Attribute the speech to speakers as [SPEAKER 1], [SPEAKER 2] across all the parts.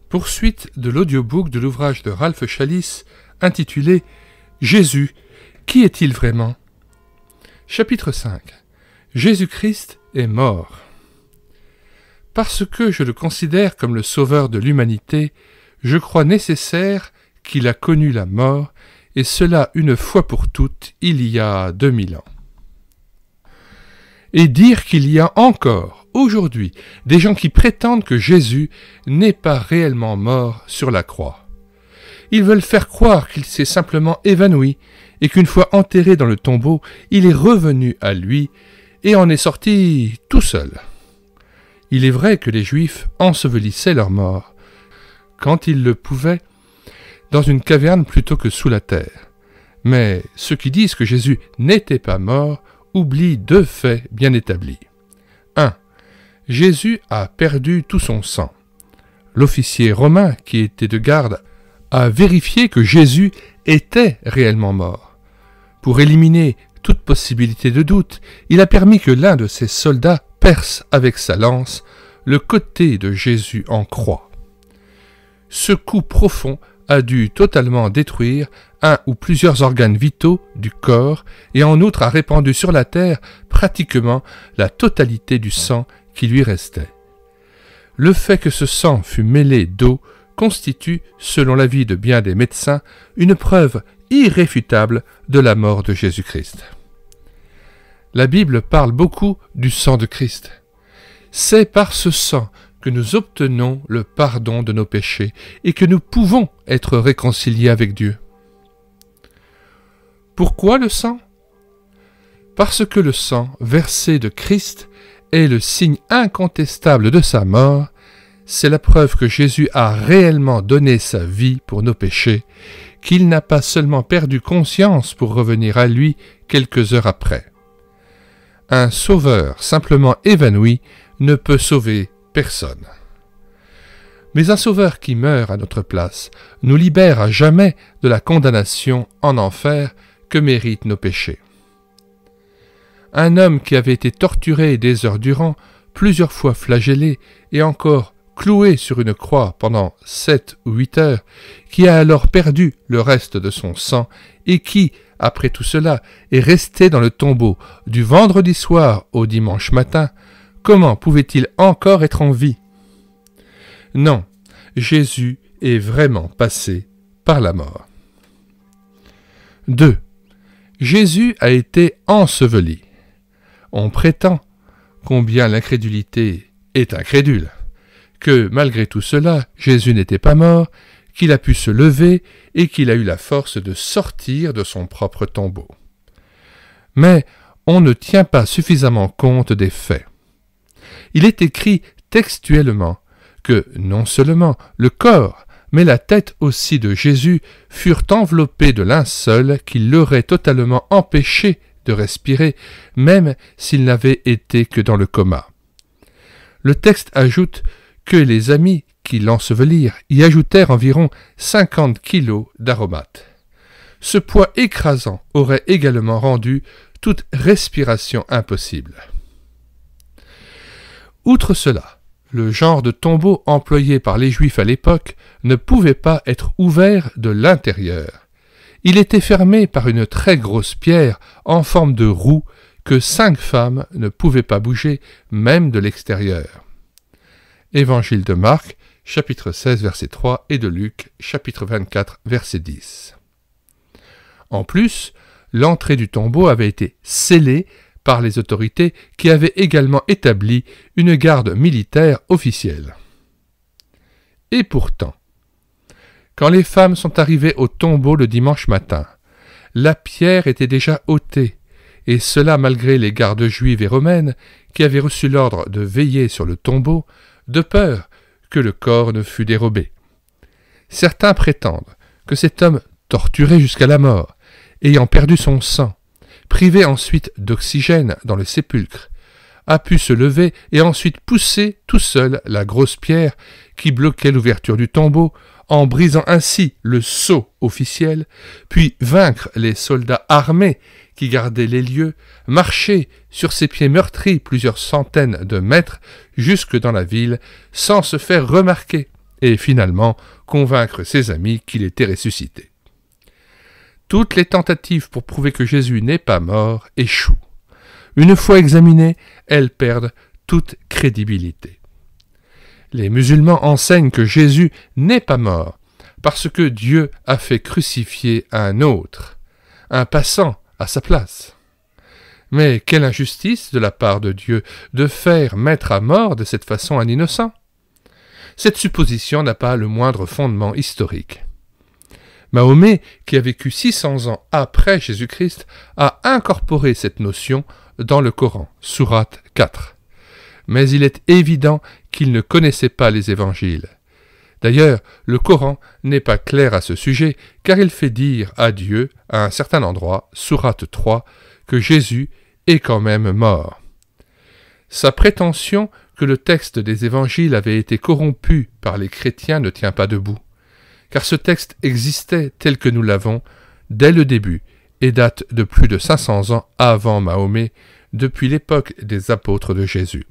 [SPEAKER 1] Poursuite de l'audiobook de l'ouvrage de Ralph Challis intitulé « Jésus, qui est-il vraiment ?» Chapitre 5. Jésus-Christ est mort. Parce que je le considère comme le sauveur de l'humanité, je crois nécessaire qu'il a connu la mort, et cela une fois pour toutes il y a 2000 ans. Et dire qu'il y a encore, aujourd'hui, des gens qui prétendent que Jésus n'est pas réellement mort sur la croix. Ils veulent faire croire qu'il s'est simplement évanoui et qu'une fois enterré dans le tombeau, il est revenu à lui et en est sorti tout seul. Il est vrai que les Juifs ensevelissaient leurs morts, quand ils le pouvaient, dans une caverne plutôt que sous la terre. Mais ceux qui disent que Jésus n'était pas mort oublient deux faits bien établis. 1. Jésus a perdu tout son sang. L'officier romain qui était de garde a vérifié que Jésus était réellement mort. Pour éliminer toute possibilité de doute, il a permis que l'un de ses soldats perce avec sa lance le côté de Jésus en croix. Ce coup profond a dû totalement détruire un ou plusieurs organes vitaux du corps et en outre a répandu sur la terre pratiquement la totalité du sang qui lui restait. Le fait que ce sang fût mêlé d'eau constitue, selon l'avis de bien des médecins, une preuve irréfutable de la mort de Jésus-Christ. La Bible parle beaucoup du sang de Christ. C'est par ce sang que nous obtenons le pardon de nos péchés et que nous pouvons être réconciliés avec Dieu. Pourquoi le sang ? Parce que le sang versé de Christ est le signe incontestable de sa mort, c'est la preuve que Jésus a réellement donné sa vie pour nos péchés, qu'il n'a pas seulement perdu conscience pour revenir à lui quelques heures après. Un sauveur simplement évanoui ne peut sauver personne. Mais un sauveur qui meurt à notre place nous libère à jamais de la condamnation en enfer que méritent nos péchés. Un homme qui avait été torturé des heures durant, plusieurs fois flagellé et encore cloué sur une croix pendant 7 ou 8 heures, qui a alors perdu le reste de son sang et qui, après tout cela, est resté dans le tombeau du vendredi soir au dimanche matin, comment pouvait-il encore être en vie ? Non, Jésus est vraiment passé par la mort. 2. Jésus a été enseveli. On prétend, combien l'incrédulité est incrédule, que malgré tout cela, Jésus n'était pas mort, qu'il a pu se lever et qu'il a eu la force de sortir de son propre tombeau. Mais on ne tient pas suffisamment compte des faits. Il est écrit textuellement que non seulement le corps, mais la tête aussi de Jésus furent enveloppés de linceul qui l'aurait totalement empêché de respirer, même s'il n'avait été que dans le coma. Le texte ajoute que les amis qui l'ensevelirent y ajoutèrent environ 50 kilos d'aromates. Ce poids écrasant aurait également rendu toute respiration impossible. Outre cela, le genre de tombeau employé par les Juifs à l'époque ne pouvait pas être ouvert de l'intérieur. Il était fermé par une très grosse pierre en forme de roue que 5 femmes ne pouvaient pas bouger, même de l'extérieur. Évangile de Marc, chapitre 16, verset 3, et de Luc, chapitre 24, verset 10. En plus, l'entrée du tombeau avait été scellée par les autorités qui avaient également établi une garde militaire officielle. Et pourtant, quand les femmes sont arrivées au tombeau le dimanche matin, la pierre était déjà ôtée, et cela malgré les gardes juives et romaines qui avaient reçu l'ordre de veiller sur le tombeau, de peur que le corps ne fût dérobé. Certains prétendent que cet homme torturé jusqu'à la mort, ayant perdu son sang, privé ensuite d'oxygène dans le sépulcre, a pu se lever et ensuite pousser tout seul la grosse pierre qui bloquait l'ouverture du tombeau, en brisant ainsi le sceau officiel, puis vaincre les soldats armés qui gardaient les lieux, marcher sur ses pieds meurtris plusieurs centaines de mètres jusque dans la ville, sans se faire remarquer, et finalement convaincre ses amis qu'il était ressuscité. Toutes les tentatives pour prouver que Jésus n'est pas mort échouent. Une fois examinées, elles perdent toute crédibilité. Les musulmans enseignent que Jésus n'est pas mort parce que Dieu a fait crucifier un autre, un passant à sa place. Mais quelle injustice de la part de Dieu de faire mettre à mort de cette façon un innocent! Cette supposition n'a pas le moindre fondement historique. Mahomet, qui a vécu 600 ans après Jésus-Christ, a incorporé cette notion dans le Coran, sourate 4. Mais il est évident qu'il ne connaissait pas les évangiles. D'ailleurs, le Coran n'est pas clair à ce sujet, car il fait dire à Dieu, à un certain endroit, sourate 3, que Jésus est quand même mort. Sa prétention que le texte des évangiles avait été corrompu par les chrétiens ne tient pas debout, car ce texte existait tel que nous l'avons dès le début et date de plus de 500 ans avant Mahomet, depuis l'époque des apôtres de Jésus.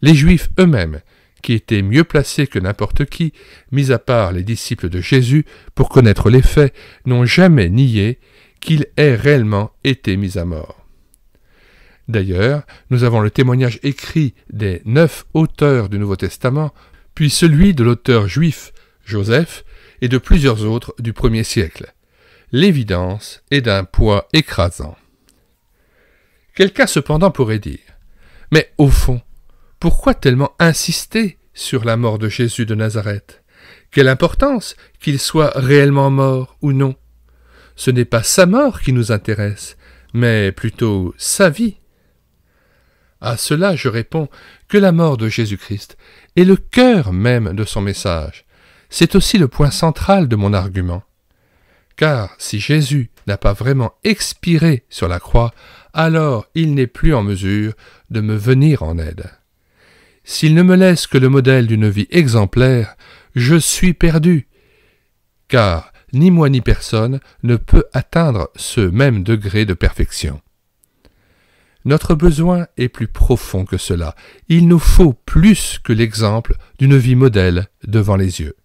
[SPEAKER 1] Les Juifs eux-mêmes, qui étaient mieux placés que n'importe qui, mis à part les disciples de Jésus, pour connaître les faits, n'ont jamais nié qu'il ait réellement été mis à mort. D'ailleurs, nous avons le témoignage écrit des 9 auteurs du Nouveau Testament, puis celui de l'auteur juif Joseph et de plusieurs autres du 1er siècle. L'évidence est d'un poids écrasant. Quelqu'un cependant pourrait dire « Mais au fond, pourquoi tellement insister sur la mort de Jésus de Nazareth? Quelle importance qu'il soit réellement mort ou non? Ce n'est pas sa mort qui nous intéresse, mais plutôt sa vie. » À cela, je réponds que la mort de Jésus-Christ est le cœur même de son message. C'est aussi le point central de mon argument. Car si Jésus n'a pas vraiment expiré sur la croix, alors il n'est plus en mesure de me venir en aide. S'il ne me laisse que le modèle d'une vie exemplaire, je suis perdu, car ni moi ni personne ne peut atteindre ce même degré de perfection. Notre besoin est plus profond que cela. Il nous faut plus que l'exemple d'une vie modèle devant les yeux.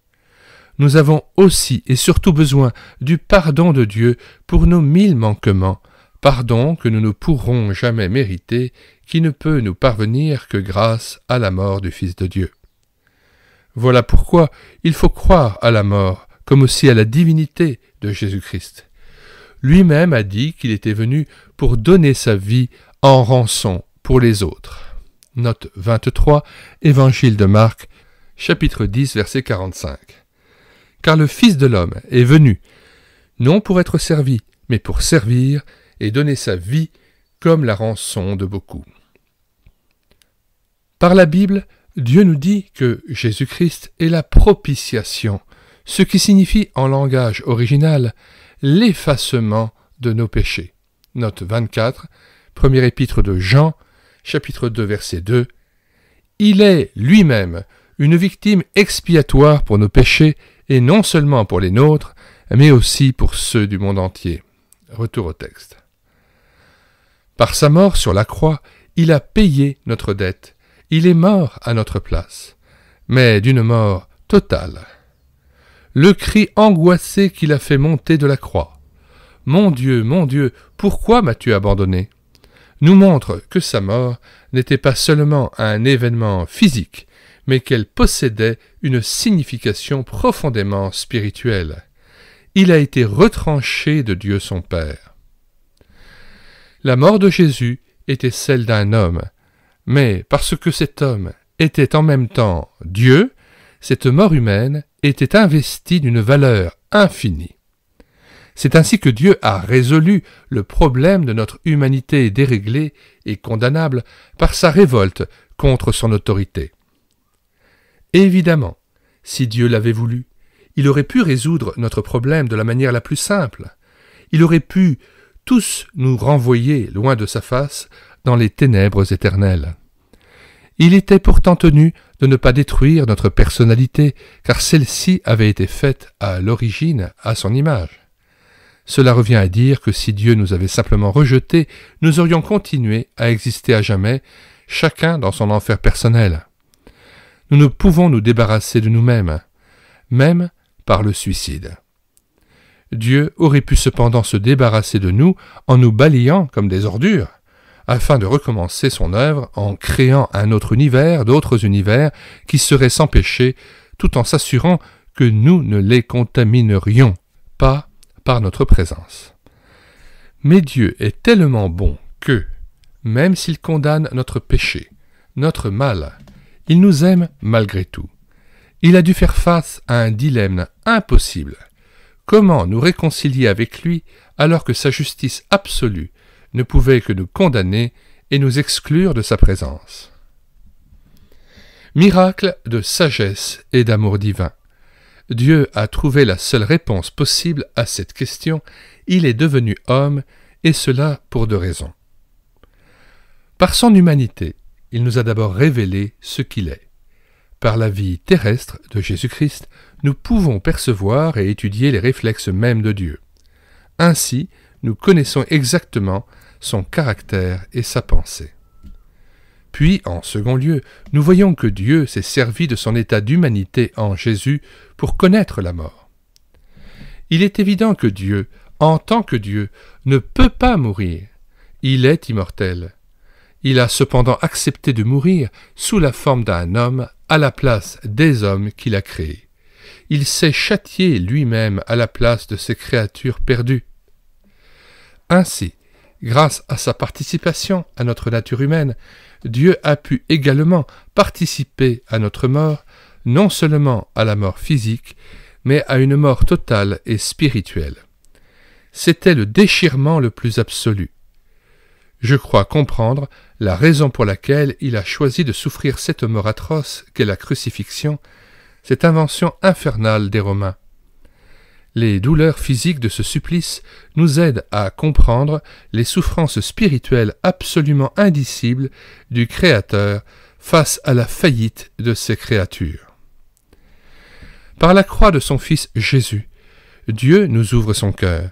[SPEAKER 1] Nous avons aussi et surtout besoin du pardon de Dieu pour nos 1000 manquements, pardon que nous ne pourrons jamais mériter, qui ne peut nous parvenir que grâce à la mort du Fils de Dieu. Voilà pourquoi il faut croire à la mort, comme aussi à la divinité de Jésus-Christ. Lui-même a dit qu'il était venu pour donner sa vie en rançon pour les autres. Note 23, Évangile de Marc, chapitre 10, verset 45. Car le Fils de l'homme est venu, non pour être servi, mais pour servir et donner sa vie comme la rançon de beaucoup. Par la Bible, Dieu nous dit que Jésus-Christ est la propitiation, ce qui signifie en langage original l'effacement de nos péchés. Note 24, première épître de Jean, chapitre 2, verset 2. Il est lui-même une victime expiatoire pour nos péchés, et non seulement pour les nôtres, mais aussi pour ceux du monde entier. Retour au texte. Par sa mort sur la croix, il a payé notre dette. Il est mort à notre place, mais d'une mort totale. Le cri angoissé qu'il a fait monter de la croix. « Mon Dieu, pourquoi m'as-tu abandonné ?» nous montre que sa mort n'était pas seulement un événement physique, mais qu'elle possédait une signification profondément spirituelle. Il a été retranché de Dieu son Père. La mort de Jésus était celle d'un homme, mais parce que cet homme était en même temps Dieu, cette mort humaine était investie d'une valeur infinie. C'est ainsi que Dieu a résolu le problème de notre humanité déréglée et condamnable par sa révolte contre son autorité. Évidemment, si Dieu l'avait voulu, il aurait pu résoudre notre problème de la manière la plus simple. Il aurait pu tous nous renvoyer loin de sa face dans les ténèbres éternelles. Il était pourtant tenu de ne pas détruire notre personnalité, car celle-ci avait été faite à l'origine à son image. Cela revient à dire que si Dieu nous avait simplement rejetés, nous aurions continué à exister à jamais, chacun dans son enfer personnel. nous ne pouvons nous débarrasser de nous-mêmes, même par le suicide. Dieu aurait pu cependant se débarrasser de nous en nous balayant comme des ordures, afin de recommencer son œuvre en créant un autre univers, d'autres univers, qui seraient sans péché, tout en s'assurant que nous ne les contaminerions pas par notre présence. Mais Dieu est tellement bon que, même s'il condamne notre péché, notre mal, il nous aime malgré tout. Il a dû faire face à un dilemme impossible. Comment nous réconcilier avec lui alors que sa justice absolue ne pouvait que nous condamner et nous exclure de sa présence? Miracle de sagesse et d'amour divin. Dieu a trouvé la seule réponse possible à cette question. Il est devenu homme, et cela pour deux raisons. Par son humanité, il nous a d'abord révélé ce qu'il est. Par la vie terrestre de Jésus-Christ, nous pouvons percevoir et étudier les réflexes mêmes de Dieu. Ainsi, nous connaissons exactement son caractère et sa pensée. Puis, en second lieu, nous voyons que Dieu s'est servi de son état d'humanité en Jésus pour connaître la mort. Il est évident que Dieu, en tant que Dieu, ne peut pas mourir. Il est immortel. Il a cependant accepté de mourir sous la forme d'un homme à la place des hommes qu'il a créés. Il s'est châtié lui-même à la place de ces créatures perdues. Ainsi, grâce à sa participation à notre nature humaine, Dieu a pu également participer à notre mort, non seulement à la mort physique, mais à une mort totale et spirituelle. C'était le déchirement le plus absolu. Je crois comprendre la raison pour laquelle il a choisi de souffrir cette mort atroce qu'est la crucifixion, cette invention infernale des Romains. Les douleurs physiques de ce supplice nous aident à comprendre les souffrances spirituelles absolument indicibles du Créateur face à la faillite de ses créatures. Par la croix de son Fils Jésus, Dieu nous ouvre son cœur.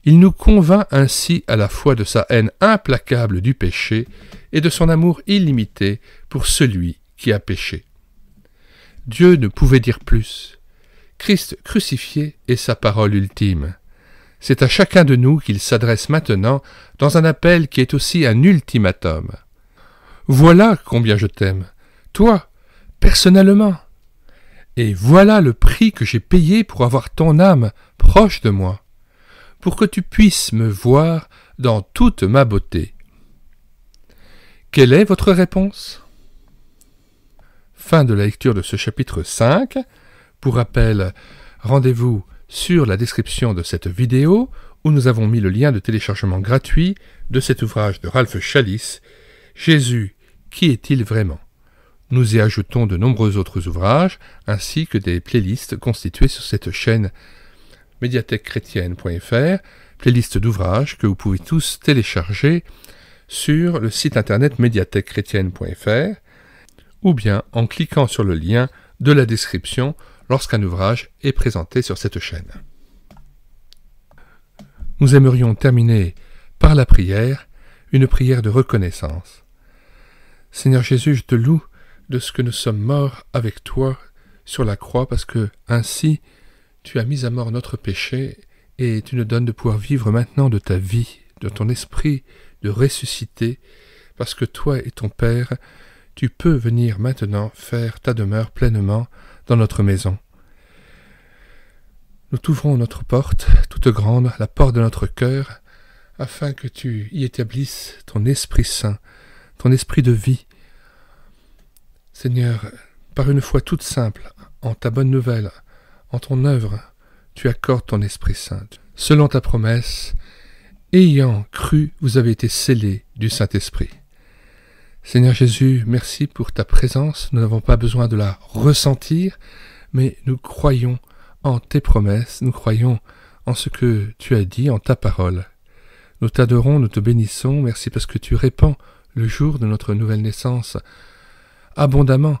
[SPEAKER 1] Il nous convainc ainsi à la fois de sa haine implacable du péché et de son amour illimité pour celui qui a péché. Dieu ne pouvait dire plus. Christ crucifié est sa parole ultime. C'est à chacun de nous qu'il s'adresse maintenant dans un appel qui est aussi un ultimatum. Voilà combien je t'aime, toi, personnellement. Et voilà le prix que j'ai payé pour avoir ton âme proche de moi, pour que tu puisses me voir dans toute ma beauté. Quelle est votre réponse? Fin de la lecture de ce chapitre 5. Pour rappel, rendez-vous sur la description de cette vidéo où nous avons mis le lien de téléchargement gratuit de cet ouvrage de Ralph Challis, « Jésus, qui est-il vraiment ?» Nous y ajoutons de nombreux autres ouvrages ainsi que des playlists constituées sur cette chaîne médiathèquechrétienne.fr, playlist d'ouvrages que vous pouvez tous télécharger sur le site internet médiathèquechrétienne.fr ou bien en cliquant sur le lien de la description lorsqu'un ouvrage est présenté sur cette chaîne. Nous aimerions terminer par la prière, une prière de reconnaissance. Seigneur Jésus, je te loue de ce que nous sommes morts avec toi sur la croix, parce que ainsi tu as mis à mort notre péché et tu nous donnes de pouvoir vivre maintenant de ta vie, de ton esprit, de ressusciter, parce que toi et ton Père, tu peux venir maintenant faire ta demeure pleinement dans notre maison. Nous t'ouvrons notre porte, toute grande, la porte de notre cœur, afin que tu y établisses ton Esprit Saint, ton esprit de vie. Seigneur, par une foi toute simple, en ta bonne nouvelle, en ton œuvre, tu accordes ton Esprit Saint. Selon ta promesse, ayant cru, vous avez été scellés du Saint-Esprit. Seigneur Jésus, merci pour ta présence. Nous n'avons pas besoin de la ressentir, mais nous croyons en tes promesses, nous croyons en ce que tu as dit, en ta parole. Nous t'adorons, nous te bénissons. Merci parce que tu répands le jour de notre nouvelle naissance abondamment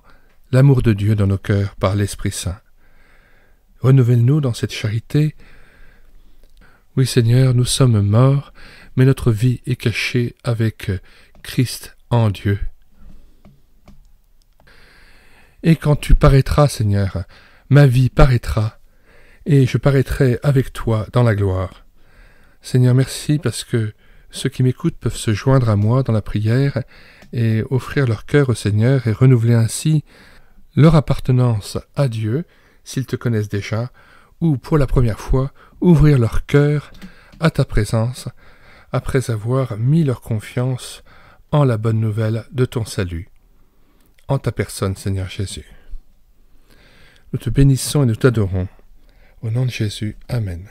[SPEAKER 1] l'amour de Dieu dans nos cœurs par l'Esprit Saint. Renouvelle-nous dans cette charité. Oui Seigneur, nous sommes morts, mais notre vie est cachée avec Christ en Dieu. Et quand tu paraîtras, Seigneur, ma vie paraîtra, et je paraîtrai avec toi dans la gloire. Seigneur, merci parce que ceux qui m'écoutent peuvent se joindre à moi dans la prière et offrir leur cœur au Seigneur et renouveler ainsi leur appartenance à Dieu, s'ils te connaissent déjà, ou pour la première fois, ouvrir leur cœur à ta présence, après avoir mis leur confiance en la bonne nouvelle de ton salut. En ta personne, Seigneur Jésus. Nous te bénissons et nous t'adorons. Au nom de Jésus, Amen.